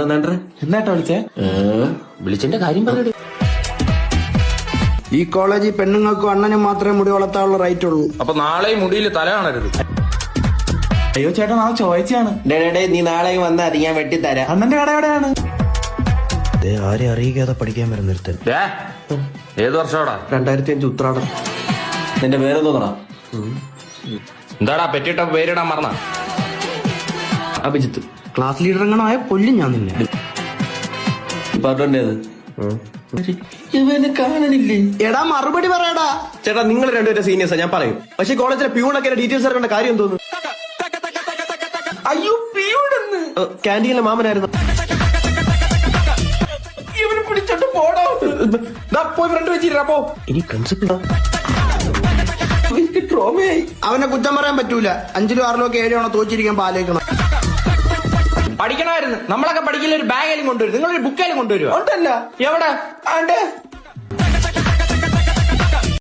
എന്നാട്ടാ വിളിച്ചേ? വിളിച്ചെന്റെ കാര്യം പറഞ്ഞു. ഈ കോളേജിൽ പെണ്ണുങ്ങൾക്കും അണ്ണനും മാത്രമേ മുടി വളർത്താനുള്ള റൈറ്റ് ഉള്ളൂ. അപ്പൊ നാളെ മുടിയിൽ തല കാണരുത്. അയ്യോ ചേട്ടാ, നാളെ ചോദിച്ചാണ്. നീ നാളെ വന്നാ അത് ഞാൻ വെട്ടിത്തരാം. അണ്ണന്റെ കട എവിടെയാണ്? ആരെ അറിയിക്കാതെ പഠിക്കാൻ വരുന്ന ഒരുത്തൻ. ഏത് വർഷോടാ? 2005 ഉത്രാടം. നിന്റെ പേരെന്തോന്നടാ? എന്താടാ പെറ്റിട്ട പേരിടാൻ മറന്ന? അഭിജിത്ത്. ക്ലാസ് ലീഡർ എങ്ങനായ കൊല്ലും ഞാൻ നിന്നെ. ഡിപ്പാർട്ട്മെന്റ് ഏത്? ഇവന് കാണണില്ലേ? എടാ മറുപടി പറയടാ. ചേട്ടാ, നിങ്ങൾ രണ്ടുപേരും സീനിയേഴ്സാ, ഞാൻ പറയും. പക്ഷെ കോളേജിലെ പ്യൂണൊക്കെ ഡീറ്റെയിൽസ് അറിയേണ്ട കാര്യം തോന്നുന്നു. അയ്യോ പിയൂടെന്ന്. ക്യാൻറ്റീനിലെ മാമനായിരുന്നു. ഇവന് പിടിച്ചോട്ട് പോടോ. പോയി ഫ്രണ്ട് വെച്ചിട്ടാ പോ. ഇനി പ്രിൻസിപ്പൽ ട്രോമയായി. അവനെ കുറ്റം പറയാൻ പറ്റൂല. 5ലോ 6ലോ 7 തോച്ചിരിക്കാൻ പാലേക്കണം. പഠിക്കണമായിരുന്നു. നമ്മളൊക്കെ പഠിക്കൽ ഒരു ബാഗേലും കൊണ്ടുവരും. നിങ്ങളൊരു ബുക്കേലും കൊണ്ടുവരുമോ? ഉണ്ടല്ല എവിടെ? ആണ്ടേ